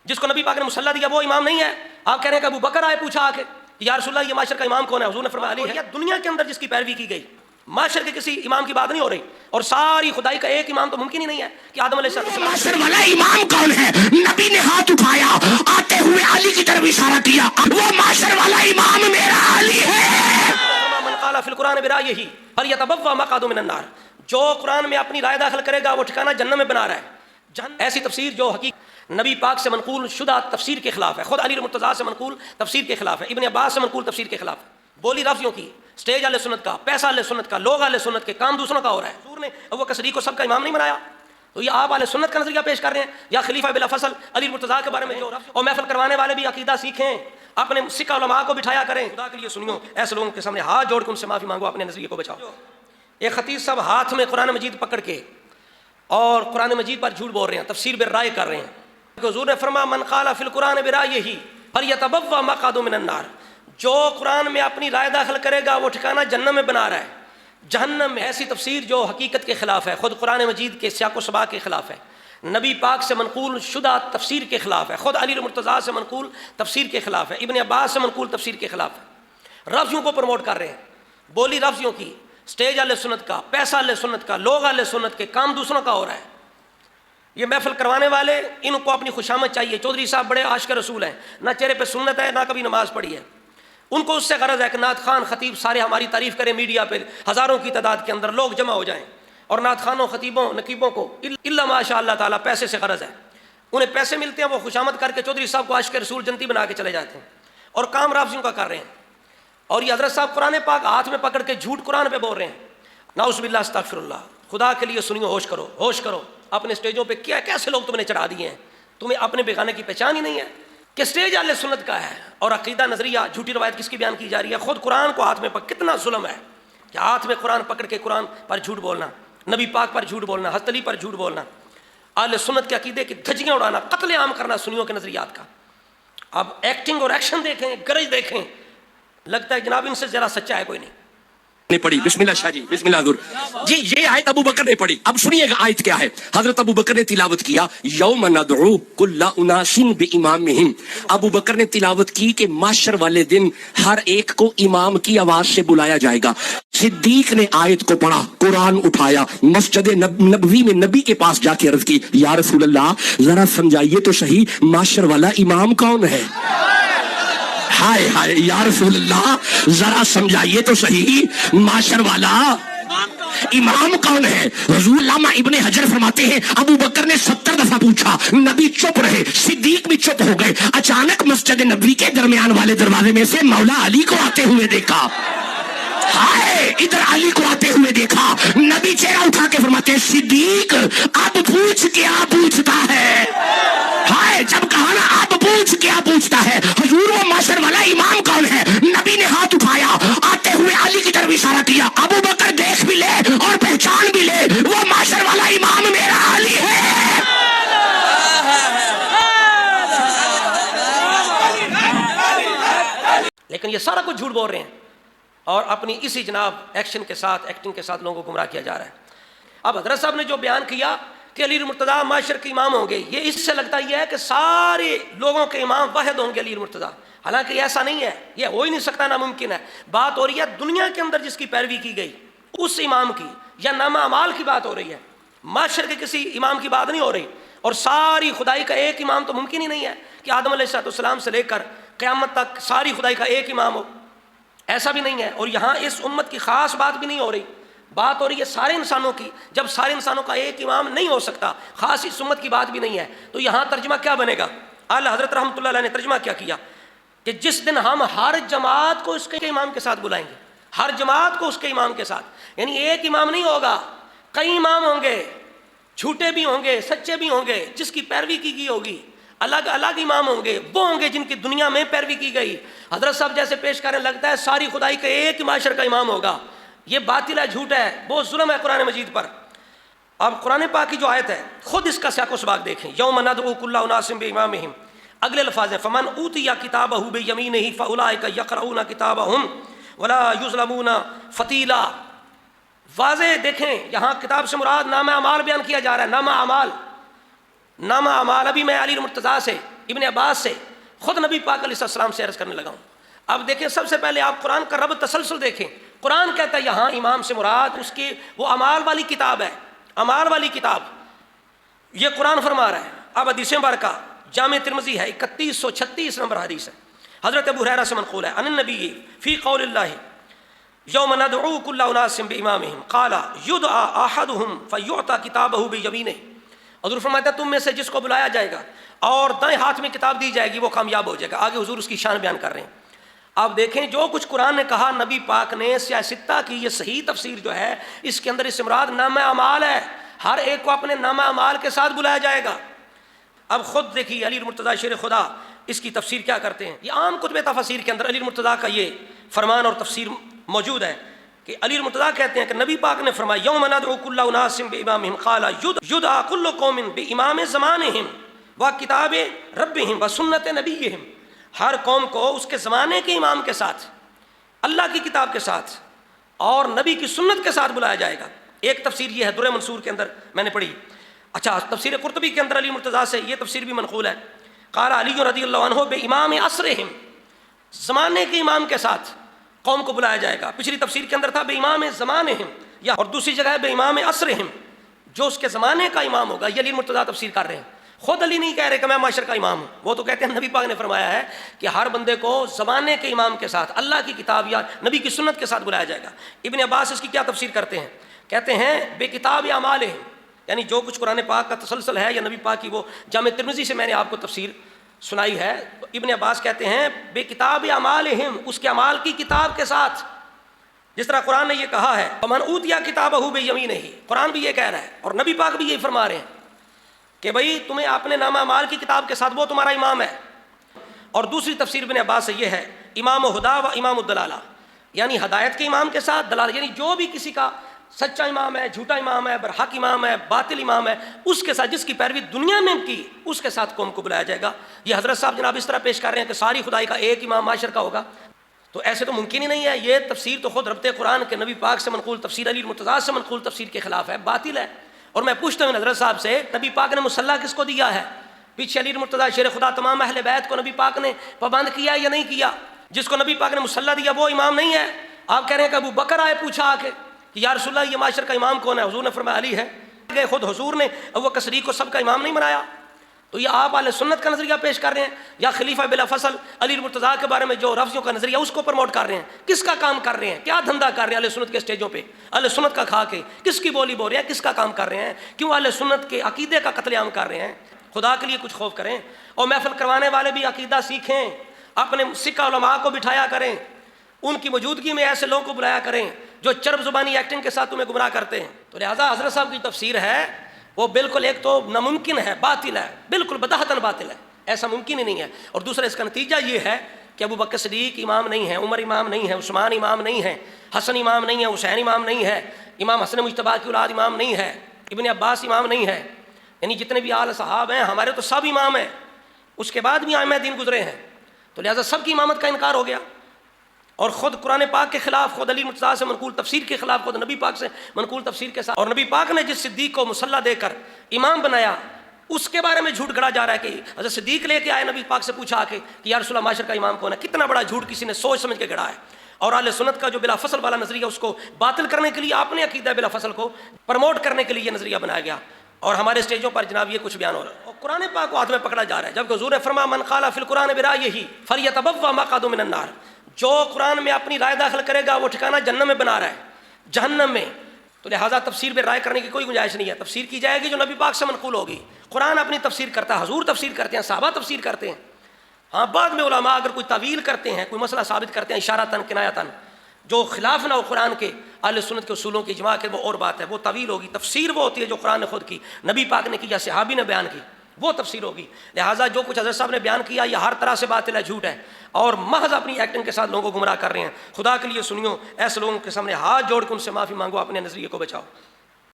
جس کو نبی پاک نے مصلی دیا وہ امام نہیں ہے. آپ کہہ رہے ہیں کہ ابو بکر آئے پوچھا آ کے یا رسول اللہ یہ معاشر کا امام کون ہے؟ حضور نے فرمایا علی ہے. دنیا کے اندر جس کی پیروی کی گئی، معاشر کے کسی امام کی بات نہیں ہو رہی، اور ساری خدائی کا ایک امام تو ممکن ہی نہیں ہے کہ آدم علیہ السلام. معاشر والا امام کون ہے؟ نبی نے ہاتھ اٹھایا، آتے ہوئے علی کی طرف اشارہ کیا، وہ معاشر والا امام میرا علی ہے. من قال فی القرآن برائیہ فلیتبوأ مقعدہ من النار. جو قرآن میں اپنی رائے داخل کرے گا وہ ٹھکانہ جہنم میں بنا رہا ہے. ایسی تفسیر جو حقیقت نبی پاک سے منقول شدہ تفسیر کے خلاف ہے، خود علی مرتضیٰ سے منقول تفسیر کے خلاف ہے، ابن عباس سے منقول تفسیر کے خلاف ہے. بولی رافضیوں کی، سٹیج اہل سنت کا، پیسہ اہل سنت کا، لوگ اہل سنت کے، کام دوسروں کا ہو رہا ہے. حضور نے ابو بکر صدیق کو سب کا امام نہیں بنایا، تو یہ آپ اہل سنت کا نظریہ پیش کر رہے ہیں یا خلیفہ بلا فصل علی مرتضیٰ کے بارے میں جو. اور محفل کروانے والے بھی عقیدہ سیکھیں، اپنے سکھ علماء کو بٹھایا کریں. خدا کے لیے سنیو، ایسے لوگوں کے سامنے ہاتھ جوڑ کے ان سے معافی مانگو، اپنے نظریے کو بچاؤ. ایک خطیب صاحب ہاتھ میں قرآن مجید پکڑ کے اور قرآن مجید پر جھوٹ بول رہے ہیں، تفسیر بالرائے کر رہے ہیں. حضور نے فرمایا من قال فی القرآن برائیہ فلیتبوأ مقعدہ من النار. جو قرآن میں اپنی رائے داخل کرے گا وہ ٹھکانہ جہنم میں بنا رہا ہے، جہنم میں. ایسی تفسیر جو حقیقت کے خلاف ہے، خود قرآن مجید کے سیاق و سباق کے خلاف ہے، نبی پاک سے منقول شدہ تفسیر کے خلاف ہے، خود علی مرتضیٰ سے منقول تفسیر کے خلاف ہے، ابن عباس سے منقول تفسیر کے خلاف ہے. رافضیوں کو پروموٹ کر رہے ہیں، بولی رافضیوں کی، سٹیج اہل سنت کا، پیسہ اہل سنت کا، لوگ اہل سنت کے، کام دوسروں کا ہو رہا ہے. یہ محفل کروانے والے ان کو اپنی خوشامد چاہیے. چودھری صاحب بڑے عاشق رسول ہیں، نہ چہرے پہ سنت ہے نہ کبھی نماز پڑھی ہے. ان کو اس سے غرض ہے کہ نعت خوان خطیب سارے ہماری تعریف کریں، میڈیا پہ ہزاروں کی تعداد کے اندر لوگ جمع ہو جائیں، اور نعت خوانوں خطیبوں نقیبوں کو الا ماشاء اللہ تعالیٰ پیسے سے غرض ہے. انہیں پیسے ملتے ہیں، وہ خوشامد کر کے چودھری صاحب کو عاشق رسول جنتی بنا کے چلے جاتے ہیں، اور کام رافضیوں کا کر رہے ہیں. اور یہ حضرت صاحب قرآن پاک ہاتھ میں پکڑ کے جھوٹ قرآن پہ بول رہے ہیں. نعوذ باللہ استغفر اللہ. خدا کے لیے سنیو، ہوش کرو، ہوش کرو. اپنے اسٹیجوں پہ کیا کیسے لوگ تم نے چڑھا دیے ہیں، تمہیں اپنے بیگانے کی پہچان ہی نہیں ہے کہ اسٹیج اہل سنت کا ہے اور عقیدہ نظریہ جھوٹی روایت کس کی بیان کی جا رہی ہے. خود قرآن کو ہاتھ میں کتنا ظلم ہے کہ ہاتھ میں قرآن پکڑ کے قرآن پر جھوٹ بولنا، نبی پاک پر جھوٹ بولنا، حضرت علی پر جھوٹ بولنا، اہل سنت کے عقیدے کی دھجیاں اڑانا، قتل عام کرنا سنیوں کے نظریات کا. اب ایکٹنگ اور ایکشن دیکھیں، گرج دیکھیں، لگتا ہے جناب ان سے ذرا سچا ہے کوئی نہیں. نے پڑھی. بسم اللہ شاہ جی، بسم اللہ حضور جی. یہ آیت ابو بکر نے پڑھی. اب سنیے گا آیت کیا ہے. حضرت ابو بکر نے تلاوت کیا یوم ندعو کل اناس بامامہم. ابو بکر نے تلاوت کی کہ معاشر والے دن ہر ایک کو امام کی آواز سے بلایا جائے گا. صدیق نے آیت کو پڑھا، قرآن اٹھایا، مسجد نبوی میں نبی کے پاس جا کے عرض کی یا رسول اللہ ذرا سمجھائیے تو صحیح معاشر والا امام کون ہے. ہائے ہائے یا رسول اللہ ذرا سمجھائیے تو صحیح معاشر والا امام کون ہے. حضور علامہ ابن حجر فرماتے ہیں ابو بکر نے 70 دفعہ پوچھا، نبی چپ رہے، صدیق بھی چپ ہو گئے. اچانک مسجد نبوی کے درمیان والے دروازے میں سے مولا علی کو آتے ہوئے دیکھا. ہائے ادھر علی کو آتے ہوئے دیکھا. نبی چہرہ اٹھا کے فرماتے ہیں صدیق اب پوچھ کیا پوچھتا ہے. ہائے جب کہا نا اب پوچھ کیا پوچھتا ہے. حضور وہ معاشر والا امام کون ہے؟ نبی نے ہاتھ اٹھایا، آتے ہوئے علی کی طرف اشارہ کیا. ابو بکر دیکھ بھی لے اور پہچان بھی لے، وہ معاشر والا امام میرا علی ہے. لیکن یہ سارا کچھ جھوٹ بول رہے ہیں اور اپنی اسی جناب ایکشن کے ساتھ، ایکٹنگ کے ساتھ لوگوں کو گمراہ کیا جا رہا ہے. اب حضرت صاحب نے جو بیان کیا کہ علی مرتضیٰ معاشر کے امام ہوں گے، یہ اس سے لگتا یہ ہے کہ سارے لوگوں کے امام واحد ہوں گے علی مرتضیٰ. حالانکہ ایسا نہیں ہے، یہ ہو ہی نہیں سکتا، ناممکن ہے. بات ہو رہی ہے دنیا کے اندر جس کی پیروی کی گئی اس امام کی یا نامہ اعمال کی بات ہو رہی ہے، معاشر کے کسی امام کی بات نہیں ہو رہی. اور ساری خدائی کا ایک امام تو ممکن ہی نہیں ہے کہ آدم علیہ السلام سے لے کر قیامت تک ساری خدائی کا ایک امام ہو، ایسا بھی نہیں ہے. اور یہاں اس امت کی خاص بات بھی نہیں ہو رہی، بات ہو رہی ہے سارے انسانوں کی. جب سارے انسانوں کا ایک امام نہیں ہو سکتا، خاص اس امت کی بات بھی نہیں ہے، تو یہاں ترجمہ کیا بنے گا؟ اعلیٰ حضرت رحمۃ اللہ علیہ نے ترجمہ کیا کیا کہ جس دن ہم ہر جماعت کو اس کے امام کے ساتھ بلائیں گے، ہر جماعت کو اس کے امام کے ساتھ، یعنی ایک امام نہیں ہوگا، کئی امام ہوں گے، جھوٹے بھی ہوں گے، سچے بھی ہوں گے، جس کی پیروی کی گئی ہوگی الگ الگ امام ہوں گے. وہ ہوں گے جن کی دنیا میں پیروی کی گئی. حضرت صاحب جیسے پیش کرنے لگتا ہے ساری خدائی کا ایک معاشر کا امام ہوگا، یہ باطل ہے، جھوٹ ہے، بہت ظلم ہے قرآن مجید پر. اب قرآن پاک کی جو آیت ہے خود اس کا سیاق و سباق دیکھیں. یوم ندعو کل اناس بامامہم، اگلے الفاظ ہیں فمن اوتی کتابہ بیمینہ فاولئک یقرؤون کتابہم ولا یظلمون فتیلا. واضح دیکھیں یہاں کتاب سے مراد نامہ اعمال بیان کیا جا رہا ہے. نامہ اعمال، نامہ اعمال. ابھی میں علی مرتضیٰ سے ابن عباس سے خود نبی پاک علیہ السلام سے عرض کرنے لگا ہوں۔ اب دیکھیں سب سے پہلے آپ قرآن کا ربط تسلسل دیکھیں۔ قرآن کہتا ہے یہاں امام سے مراد اس کی وہ اعمال والی کتاب ہے، اعمال والی کتاب، یہ قرآن فرما رہا ہے۔ اب حدیث مبارکہ جامع ترمذی ہے 3136 نمبر حدیث ہے، حضرت ابو ہریرہ سے منقول ہے، ان النبی فی قول اللہ یوم ندعو کل اناس بامامہم قال یدعا احدہم فیعطى کتابہ بیمینہ۔ حضور فرماتا ہے تم میں سے جس کو بلایا جائے گا اور دائیں ہاتھ میں کتاب دی جائے گی وہ کامیاب ہو جائے گا۔ آگے حضور اس کی شان بیان کر رہے ہیں۔ آپ دیکھیں جو کچھ قرآن نے کہا، نبی پاک نے سیاہ ستہ کی یہ صحیح تفسیر جو ہے اس کے اندر اس سے مراد نامہ اعمال ہے، ہر ایک کو اپنے نامہ اعمال کے ساتھ بلایا جائے گا۔ اب خود دیکھیے علی المرتضیٰ شیر خدا اس کی تفسیر کیا کرتے ہیں۔ یہ عام کتب تفاسیر کے اندر علی المرتضیٰ کا یہ فرمان اور تفسیر موجود ہے کہ علی المرتضیٰ کہتے ہیں کہ نبی پاک نے فرمایا یوم ندعو کل اناس بامامہم قال یدعا کل قوم بامام زمانہم وکتاب ربہم وسنت نبیہم۔ ہر قوم کو اس کے زمانے کے امام کے ساتھ، اللہ کی کتاب کے ساتھ اور نبی کی سنت کے ساتھ بلایا جائے گا۔ ایک تفسیر یہ ہے درر منصور کے اندر میں نے پڑھی۔ اچھا تفسیر قرطبی کے اندر علی مرتضیٰ سے یہ تفسیر بھی منقول ہے، قال علی رضی اللہ عنہ بامام عصرہم، زمانے کے امام کے ساتھ قوم کو بلایا جائے گا۔ پچھلی تفسیر کے اندر تھا بامام زمانہم، یا اور دوسری جگہ ہے بامام عصرہم، جو اس کے زمانے کا امام ہوگا۔ یہ علی مرتضیٰ تفسیر کر رہے ہیں، خود علی نہیں کہہ رہے کہ میں معاشر کا امام ہوں، وہ تو کہتے ہیں نبی پاک نے فرمایا ہے کہ ہر بندے کو زمانے کے امام کے ساتھ اللہ کی کتاب یا نبی کی سنت کے ساتھ بلایا جائے گا۔ ابن عباس اس کی کیا تفسیر کرتے ہیں؟ کہتے ہیں بے کتاب اعمالہم، یعنی جو کچھ قرآن پاک کا تسلسل ہے یا نبی پاک کی وہ جامع ترمذی سے میں نے آپ کو تفسیر سنائی ہے، ابن عباس کہتے ہیں بے کتاب اعمالہم، اس کے اعمال کی کتاب کے ساتھ، جس طرح قرآن نے یہ کہا ہے فمن اوتی کتابہ بیمینہ، قرآن بھی یہ کہہ رہا ہے اور نبی پاک بھی یہی فرما رہے ہیں کہ بھئی تمہیں اپنے نامہ اعمال کی کتاب کے ساتھ وہ تمہارا امام ہے۔ اور دوسری تفسیر ابن عباس سے یہ ہے امام ہدا و امام الدلالہ، یعنی ہدایت کے امام کے ساتھ دلالہ، یعنی جو بھی کسی کا سچا امام ہے، جھوٹا امام ہے، برحق امام ہے، باطل امام ہے، اس کے ساتھ جس کی پیروی دنیا میں کی اس کے ساتھ قوم کو بلایا جائے گا۔ یہ حضرت صاحب جناب اس طرح پیش کر رہے ہیں کہ ساری خدائی کا ایک امام معاشر کا ہوگا، تو ایسے تو ممکن ہی نہیں ہے۔ یہ تفسیر تو خود ربط قرآن کے نبی پاک سے منقول تفسیر، علی المرتضیٰ سے منقول تفسیر کے خلاف ہے، باطل ہے۔ اور میں پوچھتا ہوں حضرت صاحب سے نبی پاک نے مصلی کس کو دیا ہے؟ پیچھے علی المرتضیٰ شیر خدا تمام اہل بیت کو نبی پاک نے پابند کیا یا نہیں کیا؟ جس کو نبی پاک نے مصلی دیا وہ امام نہیں ہے۔ آپ کہہ رہے ہیں کہ ابو بکر آئے پوچھا آ کے کہ یا رسول اللہ یہ معاشر کا امام کون ہے؟ حضور نے فرمایا علی ہے۔ خود حضور نے ابو بکر صدیق کو سب کا امام نہیں بنایا؟ تو یہ آپ اہل سنت کا نظریہ پیش کر رہے ہیں یا خلیفہ بلا فصل علی المرتضیٰ کے بارے میں جو رفضیوں کا نظریہ اس کو پروموٹ کر رہے ہیں؟ کس کا کام کر رہے ہیں؟ کیا دھندا کر رہے ہیں اہل سنت کے اسٹیجوں پہ؟ اہل سنت کا کھا کے کس کی بولی بول رہے ہیں؟ کس کا کام کر رہے ہیں؟ کیوں اہل سنت کے عقیدے کا قتل عام کر رہے ہیں؟ خدا کے لیے کچھ خوف کریں، اور محفل کروانے والے بھی عقیدہ سیکھیں، اپنے سکہ علماء کو بٹھایا کریں، ان کی موجودگی میں ایسے لوگوں کو بلایا کریں جو چرب زبانی ایکٹنگ کے ساتھ تمہیں گمراہ کرتے ہیں۔ تو لہٰذا حضرت صاحب کی تفسیر ہے وہ بالکل ایک تو ناممکن ہے، باطل ہے، بالکل بداہتاً باطل ہے، ایسا ممکن ہی نہیں ہے۔ اور دوسرا اس کا نتیجہ یہ ہے کہ ابو بکر صدیق امام نہیں ہے، عمر امام نہیں ہے، عثمان امام نہیں ہے، حسن امام نہیں ہے، حسین امام نہیں ہے، امام حسن مجتبیٰ کی اولاد امام نہیں ہے، ابن عباس امام نہیں ہے، یعنی جتنے بھی آل صحاب ہیں ہمارے تو سب امام ہیں، اس کے بعد بھی ائمہ دین گزرے ہیں، تو لہٰذا سب کی امامت کا انکار ہو گیا۔ اور خود قرآن پاک کے خلاف، خود علی مرتضیٰ سے منقول تفسیر کے خلاف، خود نبی پاک سے منقول تفسیر کے ساتھ، اور نبی پاک نے جس صدیق کو مصلی دے کر امام بنایا اس کے بارے میں جھوٹ گڑا جا رہا ہے کہ حضرت صدیق لے کے آئے نبی پاک سے پوچھا کہ یا رسول اللہ معاشر کا امام کون ہے۔ کتنا بڑا جھوٹ کسی نے سوچ سمجھ کے گڑا ہے۔ اور اہل سنت کا جو بلا فصل والا نظریہ اس کو باطل کرنے کے لیے آپ نے عقیدہ بلا فصل کو پروموٹ کرنے کے لیے یہ نظریہ بنایا گیا، اور ہمارے اسٹیجوں پر جناب یہ کچھ بیان ہو رہا ہے، اور قرآن پاک کو ہاتھ میں پکڑا جا رہا ہے، جبکہ حضور نے فرمایا من قال فی القرآن برأیہ فلیتبوأ مقعدہ من النار، جو قرآن میں اپنی رائے داخل کرے گا وہ ٹھکانہ جہنم میں بنا رہا ہے، جہنم میں۔ تو لہٰذا تفسیر پہ رائے کرنے کی کوئی گنجائش نہیں ہے، تفسیر کی جائے گی جو نبی پاک سے منقول ہوگی۔ قرآن اپنی تفسیر کرتا ہے، حضور تفسیر کرتے ہیں، صحابہ تفسیر کرتے ہیں، ہاں بعد میں علماء اگر کوئی تعویل کرتے ہیں، کوئی مسئلہ ثابت کرتے ہیں اشارتاً کنایتاً جو خلاف نہ ہو قرآن کے اہل سنت کے اصولوں کی اجماع کے، وہ اور بات ہے، وہ تعویل ہوگی۔ تفسیر وہ ہوتی ہے جو قرآن نے خود کی، نبی پاک نے کی یا صحابی نے بیان کی، وہ تفسیر ہوگی۔ لہٰذا جو کچھ حضرت صاحب نے بیان کیا یہ ہر طرح سے باطل ہے، جھوٹ ہے، اور محض اپنی ایکٹنگ کے ساتھ لوگوں کو گمراہ کر رہے ہیں۔ خدا کے لیے سنیو، ایسے لوگوں کے سامنے ہاتھ جوڑ کے ان سے معافی مانگو، اپنے نظریے کو بچاؤ۔